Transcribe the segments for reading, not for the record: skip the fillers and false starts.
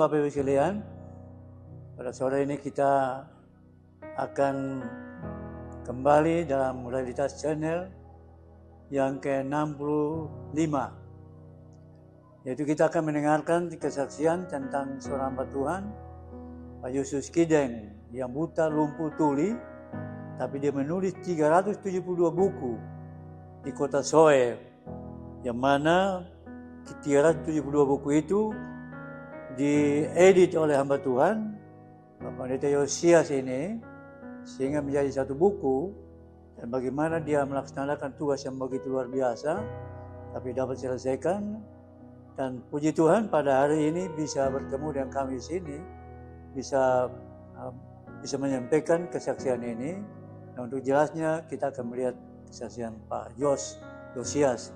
Bapak Ibu sekalian. Pada sore ini kita akan kembali dalam Realitas Channel yang ke-65. Yaitu kita akan mendengarkan kesaksian tentang seorang hamba Tuhan, Pak Yusus Kideng, yang buta, lumpuh, tuli, tapi dia menulis 372 buku di kota Soe, yang mana 372 buku itu diedit oleh hamba Tuhan Bapak Pendeta Yosias ini sehingga menjadi satu buku, dan bagaimana dia melaksanakan tugas yang begitu luar biasa tapi dapat selesaikan. Dan puji Tuhan pada hari ini bisa bertemu dengan kami di sini, bisa menyampaikan kesaksian ini. Nah, untuk jelasnya kita akan melihat kesaksian Pak Yosias.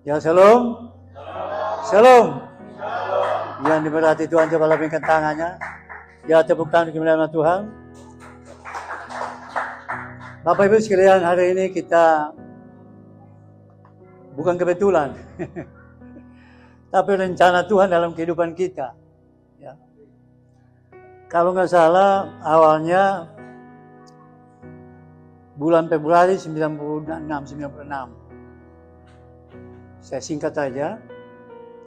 Ya, shalom. Shalom. Yang diberkati Tuhan, coba lambaikan tangannya. Ya, tepuk tangan kemuliaan Tuhan. Bapak Ibu sekalian, hari ini kita bukan kebetulan, tapi rencana Tuhan dalam kehidupan kita. Ya. Kalau nggak salah, awalnya bulan Februari 96. Saya singkat saja.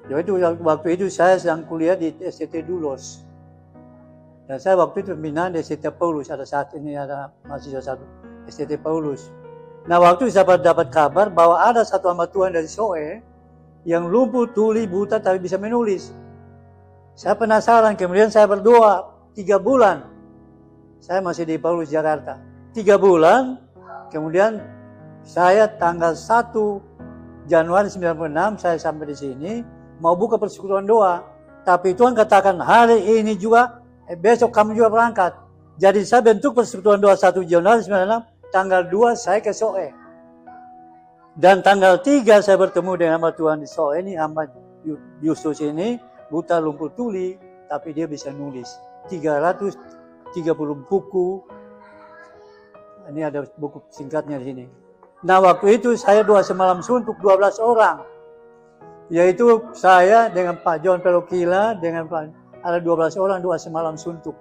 Jadi waktu itu saya sedang kuliah di STT Dulos. Dan saya waktu itu pembinaan di STT Paulus. Ada saat ini ada mahasiswa satu STT Paulus. Nah, waktu itu saya dapat kabar bahwa ada satu hamba Tuhan dari Soe yang lumpuh, tuli, buta, tapi bisa menulis. Saya penasaran, kemudian saya berdoa 3 bulan. Saya masih di Paulus, Jakarta. 3 bulan, kemudian saya tanggal 1 Januari 96 saya sampai di sini. Mau buka persekutuan doa, tapi Tuhan katakan hari ini juga, besok kamu juga berangkat. Jadi saya bentuk persekutuan doa 1 Januari 96, tanggal 2 saya ke Soe. Dan tanggal 3 saya bertemu dengan hamba Tuhan di Soe ini, hamba Yusus ini, buta, lumpuh, tuli, tapi dia bisa nulis. 330 buku, ini ada buku singkatnya di sini. Nah, waktu itu saya doa semalam suntuk 12 orang. Yaitu saya dengan Pak John Pelokila, ada 12 orang doa semalam suntuk.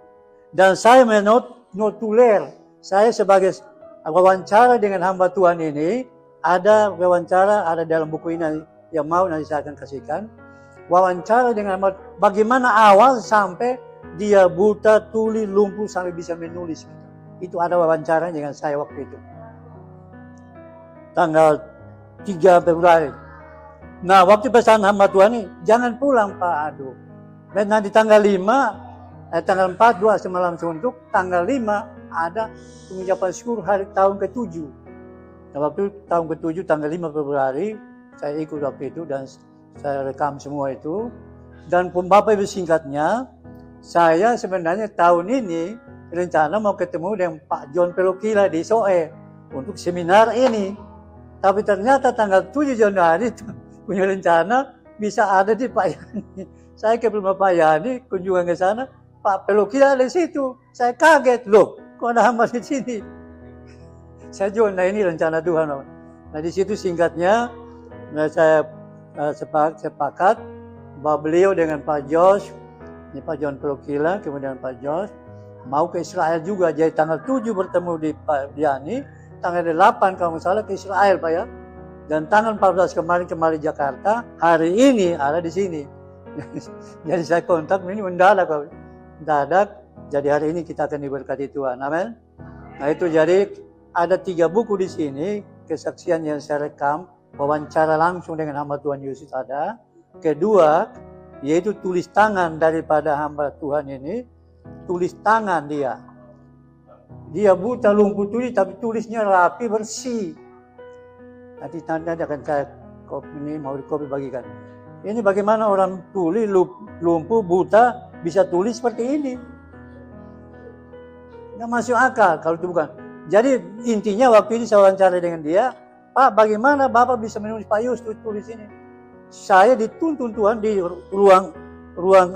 Dan saya menotuler, saya sebagai wawancara dengan hamba Tuhan ini, ada wawancara, ada dalam buku ini yang mau nanti saya akan kasihkan. Wawancara dengan bagaimana awal sampai dia buta, tuli, lumpuh, sampai bisa menulis. Itu ada wawancara dengan saya waktu itu. Tanggal 3 Februari. Nah, waktu pesan hamba Tuhan ini, jangan pulang Pak, aduh. Dan nanti tanggal 4 doa semalam suntuk, tanggal 5 ada pengucapan syukur hari tahun ke-7. Nah, waktu tahun ke-7, tanggal 5 Februari, saya ikut waktu itu dan saya rekam semua itu. Dan Bapak Ibu singkatnya, saya sebenarnya tahun ini rencana mau ketemu dengan Pak John Pelokila di Soe untuk seminar ini. Tapi ternyata tanggal 7 Januari punya rencana bisa ada di Pak Yani. Saya ke rumah Pak Yani, kunjungan ke sana, Pak Pelokila ada di situ. Saya kaget, loh, kok ada hamba di sini? Saya juga, nah ini rencana Tuhan. Nah, di situ singkatnya, saya sepakat bahwa beliau dengan Pak Jos, ini Pak John Pelokila, kemudian Pak Jos, mau ke Israel juga. Jadi tanggal 7 bertemu di Pak Yani, tanggal 8 kalau nggak salah ke Israel Pak ya. Dan tanggal 14 kemarin Jakarta, hari ini ada di sini. Jadi saya kontak, ini mendadak. Jadi hari ini kita akan diberkati Tuhan. Amin. Nah itu jadi ada 3 buku di sini, kesaksian yang saya rekam, wawancara langsung dengan hamba Tuhan Yesus ada. Kedua, yaitu tulis tangan daripada hamba Tuhan ini, tulis tangan dia. Dia buta, lumpuh, tuli, tapi tulisnya rapi, bersih. Nanti akan saya ini mau dikopi bagikan. Ini bagaimana orang tuli, lumpuh, buta bisa tulis seperti ini. Nggak masuk akal kalau itu bukan. Jadi intinya waktu ini saya wawancara dengan dia, Pak, bagaimana Bapak bisa menulis Pak Yus tulis ini? Saya dituntun Tuhan di ruang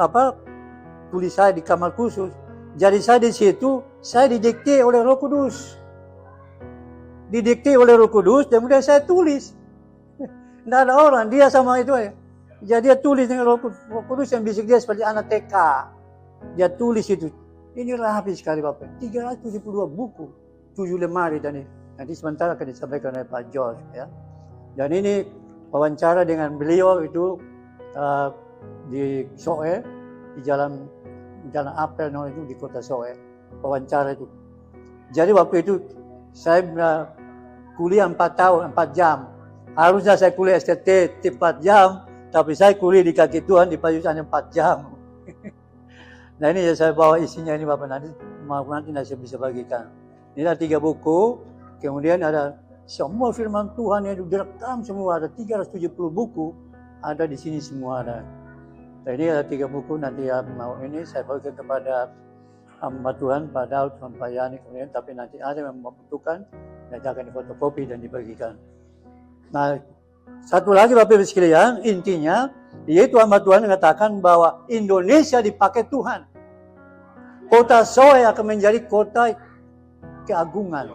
tulis saya di kamar khusus. Jadi saya di situ, saya didikte oleh Roh Kudus. Didikte oleh Roh Kudus, kemudian saya tulis. Tidak ada orang, dia sama itu ya. Jadi dia tulis dengan Roh Kudus yang bisik dia seperti anak TK. Dia tulis itu. Ini rapi sekali Bapak. 372 buku, 7 lemari dan ini. Nanti sementara akan disampaikan oleh Pak George ya. Dan ini wawancara dengan beliau itu di Soe, di Jalan Apel itu di kota Soe. Wawancara itu. Jadi waktu itu saya kuliah 4 tahun, 4 jam. Harusnya saya kuliah STT 4 jam, tapi saya kuliah di kaki Tuhan di Payusan 4 jam. Nah ini yang saya bawa isinya ini Bapak, nanti saya bisa bagikan. Ini ada 3 buku, kemudian ada semua firman Tuhan yang direkam semua, ada 370 buku, ada di sini semua ada. Nah ini ada 3 buku, nanti mau ini saya bagikan kepada hamba Tuhan, Pak Daud, Pak Yani, kemudian tapi nanti ada yang membutuhkan, nanti akan difotokopi dan dibagikan. Nah, satu lagi Bapak Ibu sekalian, intinya, yaitu hamba Tuhan mengatakan bahwa Indonesia dipakai Tuhan. Kota Soe akan menjadi kota keagungan,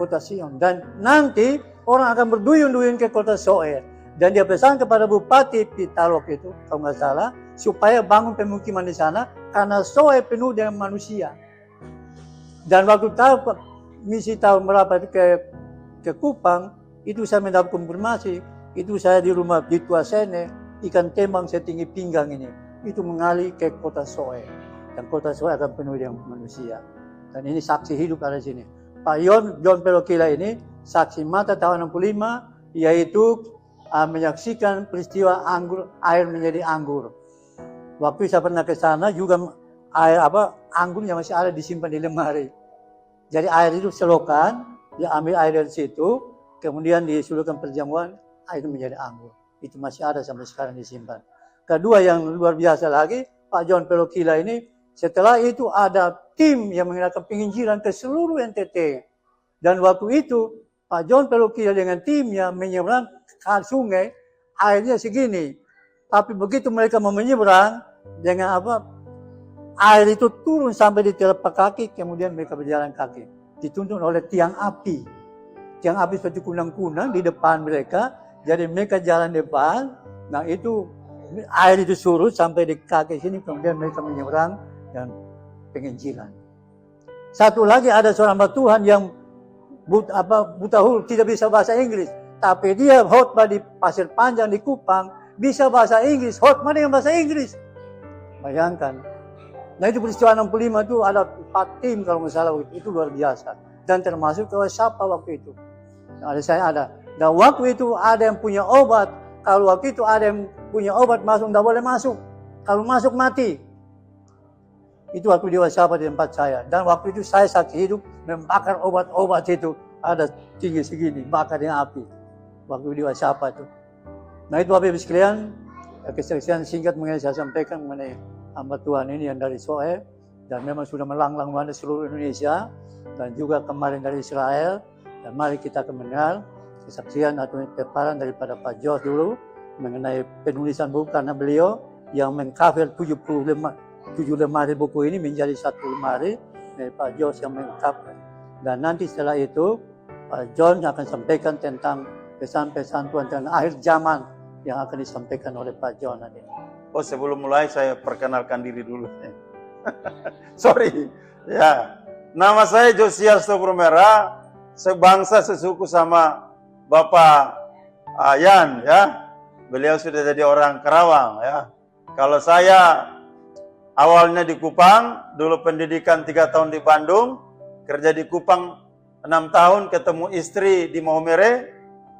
kota Sion. Dan nanti orang akan berduyun-duyun ke kota Soe. Dan dia pesan kepada Bupati Pitaloka itu, kalau nggak salah, supaya bangun pemukiman di sana, karena Soe penuh dengan manusia. Dan waktu tahu misi tahun berapa itu ke Kupang, itu saya mendapat konfirmasi, itu saya di rumah di Tuasene, ikan tembang setinggi pinggang ini, itu mengalir ke kota Soe. Dan kota Soe akan penuh dengan manusia. Dan ini saksi hidup ada di sini. Pak John Pelokila ini, saksi mata tahun 65, yaitu menyaksikan peristiwa air menjadi anggur. Waktu saya pernah ke sana juga anggurnya masih ada disimpan di lemari. Jadi air itu selokan, dia ambil air dari situ, kemudian disuluhkan perjamuan, air itu menjadi anggur. Itu masih ada sampai sekarang disimpan. Kedua yang luar biasa lagi, Pak John Pelokila ini, setelah itu ada tim yang mengadakan penginjilan ke seluruh NTT. Dan waktu itu, Pak John Pelokila dengan timnya menyeberang ke sungai, airnya segini. Tapi begitu mereka mau menyeberang, dengan air itu turun sampai di telapak kaki, kemudian mereka berjalan kaki. Dituntun oleh tiang api. Tiang api seperti kunang-kunang di depan mereka, jadi mereka jalan depan, nah itu air itu surut sampai di kaki sini, kemudian mereka menyeberang dan penginjilan. Satu lagi ada seorang hamba Tuhan yang buta huruf, tidak bisa bahasa Inggris, tapi dia khotbah di Pasir Panjang di Kupang, bisa bahasa Inggris, khotbah dengan bahasa Inggris. Bayangkan. Nah itu peristiwa 65 itu ada 4 tim kalau nggak salah, itu luar biasa. Dan termasuk kalau siapa waktu itu. Ada saya ada. Dan waktu itu ada yang punya obat. Kalau waktu itu ada yang punya obat masuk, tidak boleh masuk. Kalau masuk mati. Itu waktu dia siapa di tempat saya. Dan waktu itu saya saksi hidup membakar obat-obat itu. Ada tinggi segini, bakar dengan api. Waktu dia siapa itu. Nah itu Bapak Ibu sekalian, kesaksian singkat mengenai saya sampaikan mengenai hamba Tuhan ini yang dari Soe. Dan memang sudah melanglang mana seluruh Indonesia. Dan juga kemarin dari Israel. Dan mari kita akan mendengar kesaksian atau peparan daripada Pak Jos dulu mengenai penulisan buku, karena beliau yang mengcover 7 lemari buku ini menjadi 1 lemari dari Pak Jos yang mengcover. Dan nanti setelah itu Pak John akan sampaikan tentang pesan-pesan Tuhan tentang akhir zaman yang akan disampaikan oleh Pak John nanti. Oh, sebelum mulai saya perkenalkan diri dulu. Sorry. Ya. Nama saya Josias Topromera, sebangsa sesuku sama Bapak Yan ya. Beliau sudah jadi orang Karawang ya. Kalau saya awalnya di Kupang, dulu pendidikan 3 tahun di Bandung, kerja di Kupang 6 tahun, ketemu istri di Maumere,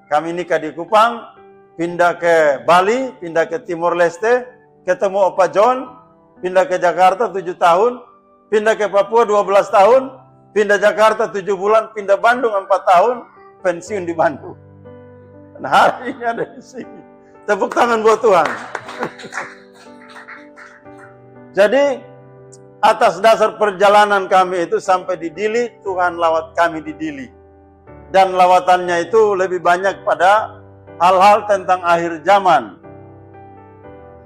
kami nikah di Kupang, pindah ke Bali, pindah ke Timor Leste, ketemu Opa John, pindah ke Jakarta 7 tahun, pindah ke Papua 12 tahun, pindah Jakarta 7 bulan, pindah Bandung 4 tahun, pensiun di Bandung. Nah hari ini ada di sini. Tepuk tangan buat Tuhan. Jadi atas dasar perjalanan kami itu sampai di Dili, Tuhan lawat kami di Dili. Dan lawatannya itu lebih banyak pada hal-hal tentang akhir zaman.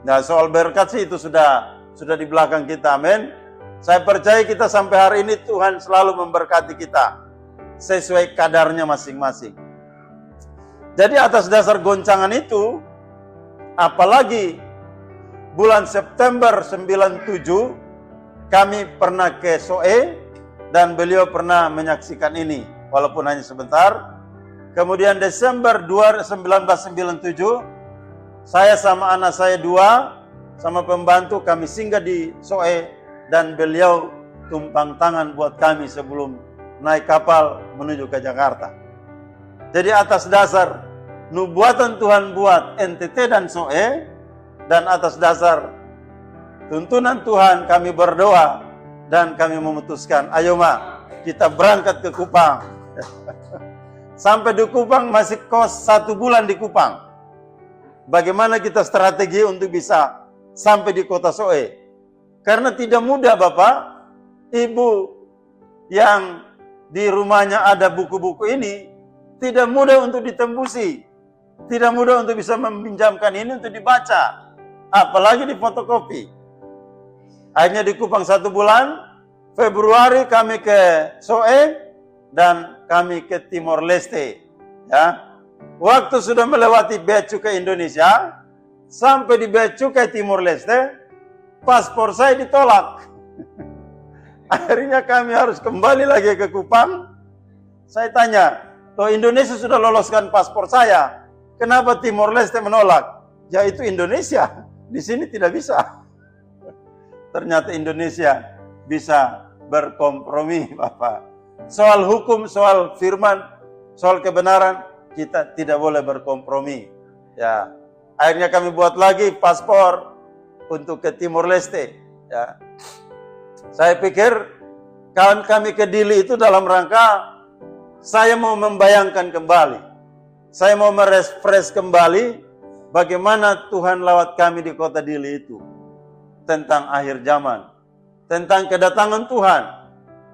Nah soal berkat sih itu sudah di belakang kita, amin. Saya percaya kita sampai hari ini Tuhan selalu memberkati kita sesuai kadarnya masing-masing. Jadi atas dasar goncangan itu, Apalagi bulan September 97 kami pernah ke Soe dan beliau pernah menyaksikan ini walaupun hanya sebentar. Kemudian Desember 1997 saya sama anak saya 2 sama pembantu kami singgah di Soe dan beliau tumpang tangan buat kami sebelum naik kapal menuju ke Jakarta. Jadi atas dasar nubuatan Tuhan buat NTT dan Soe, dan atas dasar tuntunan Tuhan kami berdoa dan kami memutuskan, ayo Ma, kita berangkat ke Kupang. Sampai di Kupang masih kos 1 bulan di Kupang. Bagaimana kita strategi untuk bisa sampai di kota Soe? Karena tidak mudah Bapak, Ibu yang di rumahnya ada buku-buku ini, tidak mudah untuk ditembusi. Tidak mudah untuk bisa meminjamkan ini untuk dibaca. Apalagi di fotokopi. Akhirnya di Kupang 1 bulan. Februari kami ke Soe. Dan kami ke Timor Leste. Ya. Waktu sudah melewati Bea Cukai Indonesia. Sampai di Bea Cukai Timor Leste. Paspor saya ditolak. Akhirnya kami harus kembali lagi ke Kupang. Saya tanya, toh Indonesia sudah loloskan paspor saya, kenapa Timor Leste menolak? Ya itu Indonesia, di sini tidak bisa. Ternyata Indonesia bisa berkompromi, Bapak. Soal hukum, soal firman, soal kebenaran, kita tidak boleh berkompromi. Ya, akhirnya kami buat lagi paspor untuk ke Timor Leste. Ya. Saya pikir kawan kami ke Dili itu dalam rangka saya mau membayangkan kembali. Saya mau merefresh kembali bagaimana Tuhan lawat kami di kota Dili itu. Tentang akhir zaman. Tentang kedatangan Tuhan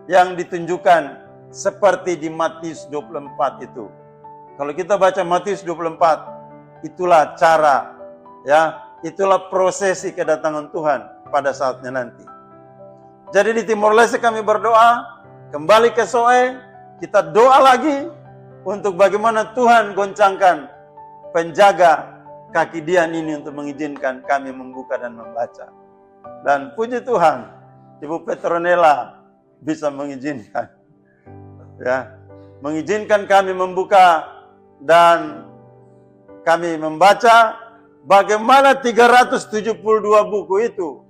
yang ditunjukkan seperti di Matius 24 itu. Kalau kita baca Matius 24, itulah cara, ya, itulah prosesi kedatangan Tuhan pada saatnya nanti. Jadi di Timor Leste kami berdoa, kembali ke Soe, kita doa lagi untuk bagaimana Tuhan goncangkan penjaga kaki Dian ini untuk mengizinkan kami membuka dan membaca. Dan puji Tuhan, Ibu Petronella bisa mengizinkan. Ya, mengizinkan kami membuka dan kami membaca bagaimana 372 buku itu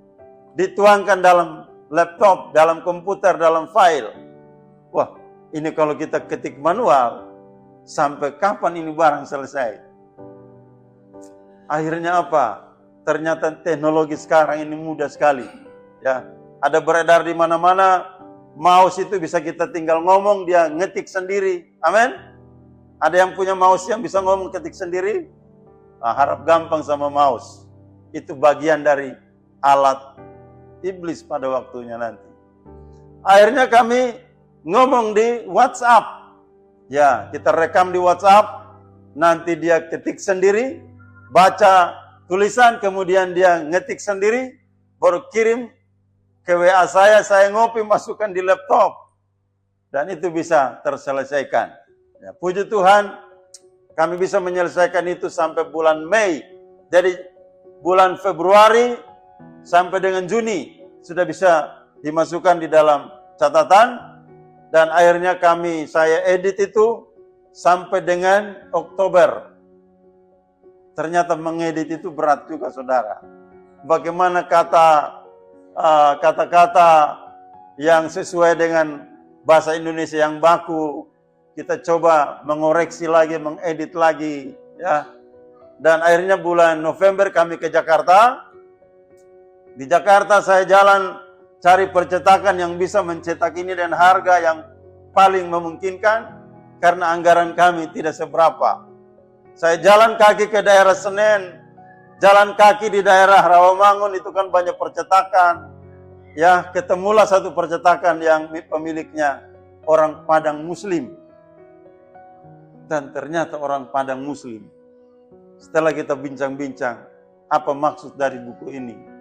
dituangkan dalam laptop, dalam komputer, dalam file. Wah, ini kalau kita ketik manual, sampai kapan ini barang selesai? Akhirnya apa? Ternyata teknologi sekarang ini mudah sekali. Ya, ada beredar di mana-mana, mouse itu bisa kita tinggal ngomong, dia ngetik sendiri. Amin. Ada yang punya mouse yang bisa ngomong ketik sendiri? Nah, harap gampang sama mouse. Itu bagian dari alat iblis pada waktunya nanti. Akhirnya kami ngomong di WhatsApp. Ya, kita rekam di WhatsApp. Nanti dia ketik sendiri, baca tulisan, kemudian dia ngetik sendiri, baru kirim ke WA saya ngopi, masukkan di laptop. Dan itu bisa terselesaikan. Ya, puji Tuhan, kami bisa menyelesaikan itu sampai bulan Mei. Jadi bulan Februari sampai dengan Juni sudah bisa dimasukkan di dalam catatan. Dan akhirnya saya edit itu sampai dengan Oktober. Ternyata mengedit itu berat juga, saudara. Bagaimana kata-kata yang sesuai dengan bahasa Indonesia yang baku, kita coba mengoreksi lagi, mengedit lagi, ya. Dan akhirnya bulan November kami ke Jakarta. Di Jakarta saya jalan cari percetakan yang bisa mencetak ini dan harga yang paling memungkinkan karena anggaran kami tidak seberapa. Saya jalan kaki ke daerah Senen, jalan kaki di daerah Rawamangun, itu kan banyak percetakan. Ya, ketemulah satu percetakan yang pemiliknya orang Padang Muslim. Dan ternyata orang Padang Muslim. Setelah kita bincang-bincang, apa maksud dari buku ini?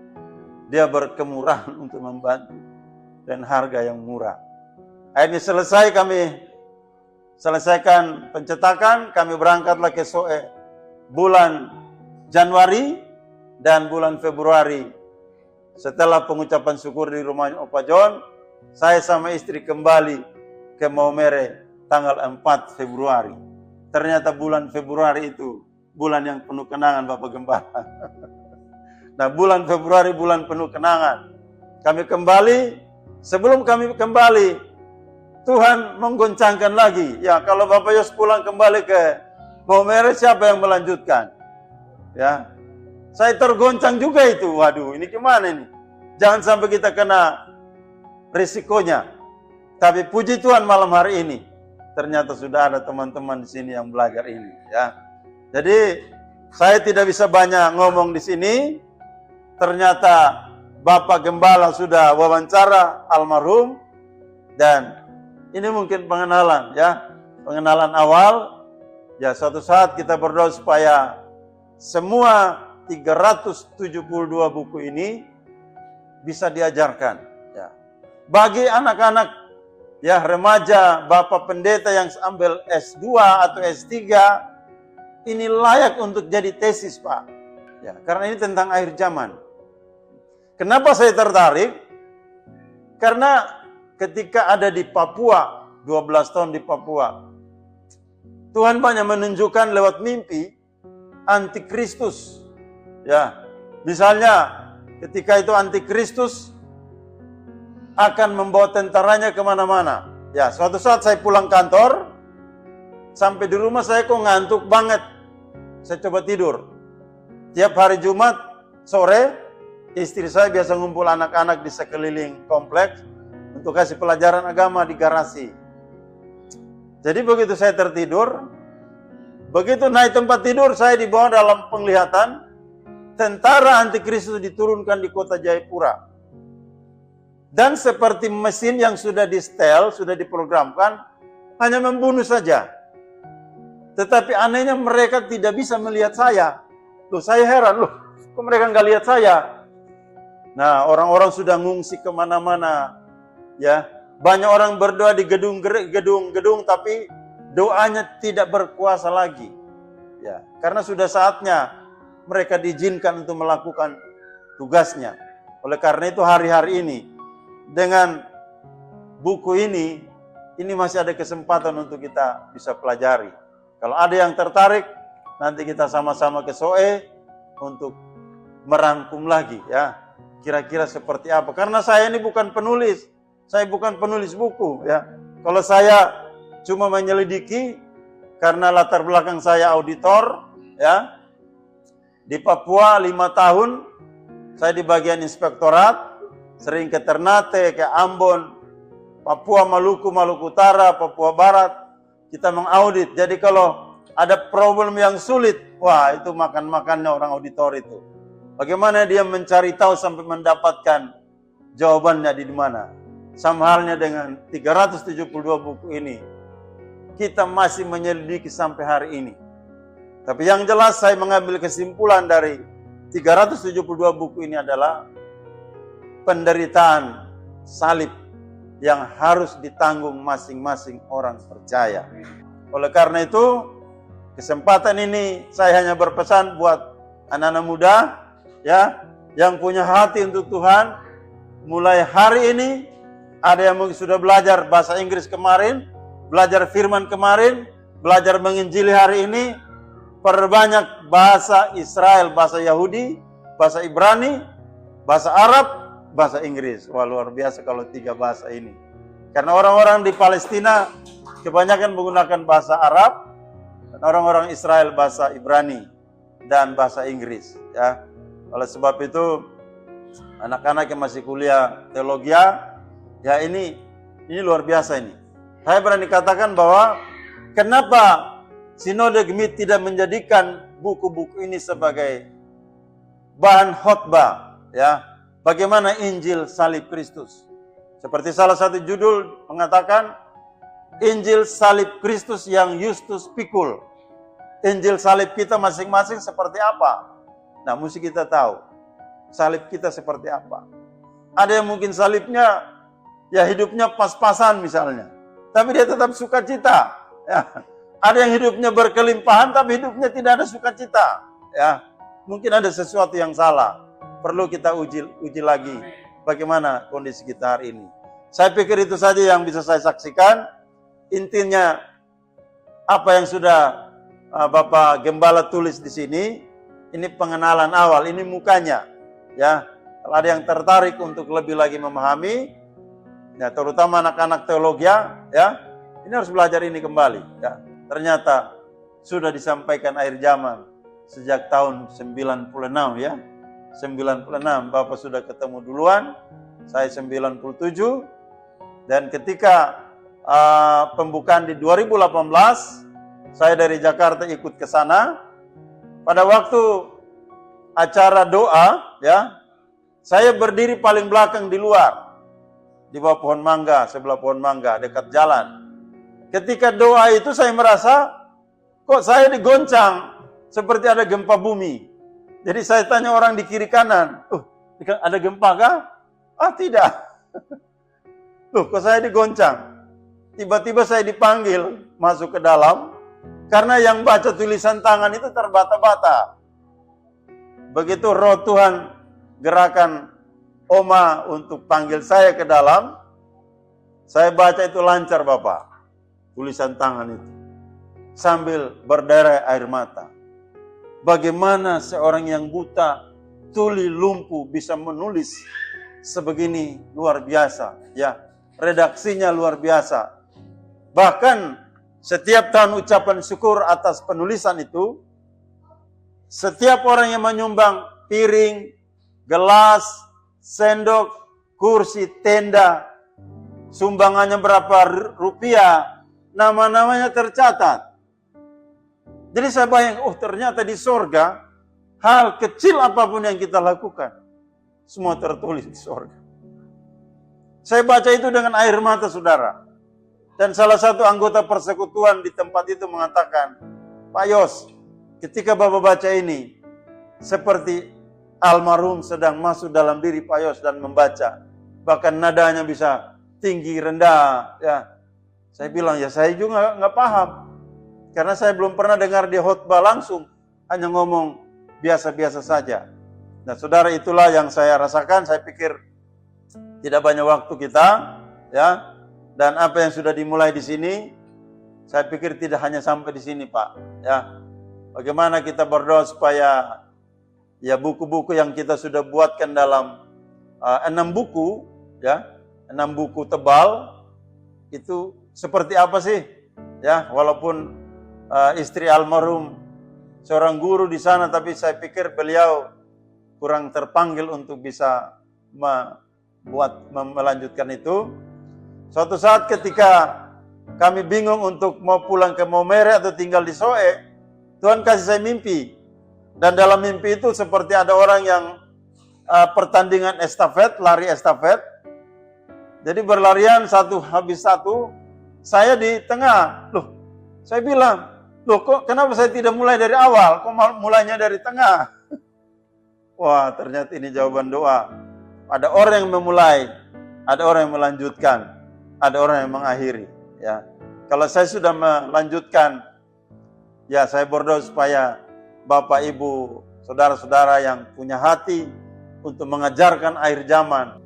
Dia berkemurahan untuk membantu dan harga yang murah. Akhirnya selesaikan pencetakan, kami berangkatlah ke Soe bulan Januari Dan bulan Februari, setelah pengucapan syukur di rumah Opa John, saya sama istri kembali ke Maumere tanggal 4 Februari. Ternyata bulan Februari itu bulan yang penuh kenangan Bapak Gembala. Nah, bulan Februari bulan penuh kenangan. Kami kembali, sebelum kami kembali, Tuhan menggoncangkan lagi. Ya, kalau Bapak Yos pulang kembali ke Maumere, siapa yang melanjutkan? Ya, saya tergoncang juga itu. Waduh, ini gimana ini? Jangan sampai kita kena risikonya. Tapi puji Tuhan malam hari ini, ternyata sudah ada teman-teman di sini yang belajar ini. Ya, jadi saya tidak bisa banyak ngomong di sini. Ternyata Bapak Gembala sudah wawancara almarhum, dan ini mungkin pengenalan, ya, pengenalan awal. Ya, suatu saat kita berdoa supaya semua 372 buku ini bisa diajarkan. Ya, bagi anak-anak, ya, remaja, Bapak Pendeta yang ambil S2 atau S3, ini layak untuk jadi tesis, Pak. Ya, karena ini tentang akhir zaman. Kenapa saya tertarik? Karena ketika ada di Papua, 12 tahun di Papua, Tuhan banyak menunjukkan lewat mimpi antikristus. Ya, misalnya ketika itu antikristus akan membawa tentaranya kemana-mana. Ya, suatu saat saya pulang kantor, sampai di rumah saya kok ngantuk banget. Saya coba tidur. Tiap hari Jumat sore, istri saya biasa ngumpul anak-anak di sekeliling kompleks untuk kasih pelajaran agama di garasi. Jadi begitu saya tertidur, begitu naik tempat tidur, saya dibawa dalam penglihatan tentara antikristus diturunkan di kota Jayapura. Dan seperti mesin yang sudah di-setel, sudah diprogramkan, hanya membunuh saja. Tetapi anehnya mereka tidak bisa melihat saya. Loh, saya heran, loh, kok mereka nggak lihat saya? Nah, orang-orang sudah ngungsi kemana-mana, ya. Banyak orang berdoa di gedung-gedung, tapi doanya tidak berkuasa lagi, ya. Karena sudah saatnya mereka diizinkan untuk melakukan tugasnya. Oleh karena itu hari-hari ini, dengan buku ini masih ada kesempatan untuk kita bisa pelajari. Kalau ada yang tertarik, nanti kita sama-sama ke SOE untuk merangkum lagi, ya. Kira-kira seperti apa? Karena saya ini bukan penulis, saya bukan penulis buku, ya. Kalau saya cuma menyelidiki, karena latar belakang saya auditor, ya. Di Papua 5 tahun, saya di bagian inspektorat, sering ke Ternate, ke Ambon, Papua, Maluku, Maluku Utara, Papua Barat, kita mengaudit. Jadi kalau ada problem yang sulit, wah itu makan-makannya orang auditor itu. Bagaimana dia mencari tahu sampai mendapatkan jawabannya di mana. Sama halnya dengan 372 buku ini. Kita masih menyelidiki sampai hari ini. Tapi yang jelas saya mengambil kesimpulan dari 372 buku ini adalah penderitaan salib yang harus ditanggung masing-masing orang percaya. Oleh karena itu, kesempatan ini saya hanya berpesan buat anak-anak muda, ya, yang punya hati untuk Tuhan. Mulai hari ini, ada yang mungkin sudah belajar bahasa Inggris kemarin, belajar firman kemarin, belajar menginjili hari ini, perbanyak bahasa Israel, bahasa Yahudi, bahasa Ibrani, bahasa Arab, bahasa Inggris. Wah, luar biasa kalau 3 bahasa ini. Karena orang-orang di Palestina kebanyakan menggunakan bahasa Arab, dan orang-orang Israel bahasa Ibrani dan bahasa Inggris, ya. Oleh sebab itu, anak-anak yang masih kuliah teologi, ya ini luar biasa ini. Saya berani katakan bahwa kenapa Sinode Gemit tidak menjadikan buku-buku ini sebagai bahan khotbah, ya. Bagaimana Injil Salib Kristus? Seperti salah satu judul mengatakan, Injil Salib Kristus yang Justus Pikul. Injil salib kita masing-masing seperti apa? Nah, mesti kita tahu salib kita seperti apa. Ada yang mungkin salibnya, ya hidupnya pas-pasan misalnya, tapi dia tetap sukacita. Ya. Ada yang hidupnya berkelimpahan, tapi hidupnya tidak ada sukacita. Ya. mungkin ada sesuatu yang salah. Perlu kita uji lagi bagaimana kondisi kita hari ini. Saya pikir itu saja yang bisa saya saksikan. Intinya apa yang sudah Bapak Gembala tulis di sini, ini pengenalan awal, ini mukanya. Ya, kalau ada yang tertarik untuk lebih lagi memahami, ya terutama anak-anak teologi, ya, ini harus belajar ini kembali. Ya, ternyata sudah disampaikan akhir zaman sejak tahun 96 ya. 96 Bapak sudah ketemu duluan, saya 97, dan ketika pembukaan di 2018, saya dari Jakarta ikut ke sana. Pada waktu acara doa, ya, saya berdiri paling belakang di luar, di bawah pohon mangga, sebelah pohon mangga, dekat jalan. Ketika doa itu saya merasa, kok saya digoncang, seperti ada gempa bumi. Jadi saya tanya orang di kiri kanan, ada gempa kah? Ah, tidak. Loh, kok saya digoncang? Tiba-tiba saya dipanggil masuk ke dalam, karena yang baca tulisan tangan itu terbata-bata. Begitu roh Tuhan gerakan Oma untuk panggil saya ke dalam, saya baca itu lancar Bapak, tulisan tangan itu. Sambil berderai air mata. Bagaimana seorang yang buta, tuli, lumpuh bisa menulis sebegini, luar biasa. Ya, redaksinya luar biasa. Bahkan setiap tahun ucapan syukur atas penulisan itu, setiap orang yang menyumbang piring, gelas, sendok, kursi, tenda, sumbangannya berapa rupiah, nama-namanya tercatat. Jadi saya bayang, ternyata di sorga, hal kecil apapun yang kita lakukan, semua tertulis di sorga. Saya baca itu dengan air mata saudara. Dan salah satu anggota persekutuan di tempat itu mengatakan, Pak Yos, ketika Bapak baca ini, seperti almarhum sedang masuk dalam diri Pak Yos dan membaca. Bahkan nadanya bisa tinggi, rendah. Ya, saya bilang, ya saya juga nggak paham. Karena saya belum pernah dengar dia khotbah langsung, hanya ngomong biasa-biasa saja. Nah, saudara, itulah yang saya rasakan. Saya pikir tidak banyak waktu kita, ya. Dan apa yang sudah dimulai di sini, saya pikir tidak hanya sampai di sini, Pak. Ya, bagaimana kita berdoa supaya ya buku-buku yang kita sudah buatkan dalam 6 buku, ya, 6 buku tebal, itu seperti apa sih? Ya, walaupun istri almarhum seorang guru di sana, tapi saya pikir beliau kurang terpanggil untuk bisa melanjutkan itu. Suatu saat ketika kami bingung untuk mau pulang ke Maumere atau tinggal di Soe, Tuhan kasih saya mimpi. Dan dalam mimpi itu seperti ada orang yang pertandingan estafet, lari estafet. Jadi berlarian satu habis satu, saya di tengah. Loh, saya bilang, loh kok kenapa saya tidak mulai dari awal? Kok mulainya dari tengah? Wah, ternyata ini jawaban doa. Ada orang yang memulai, ada orang yang melanjutkan, ada orang yang mengakhiri. Ya, kalau saya sudah melanjutkan, ya saya berdoa supaya Bapak, Ibu, saudara-saudara yang punya hati untuk mengajarkan akhir zaman,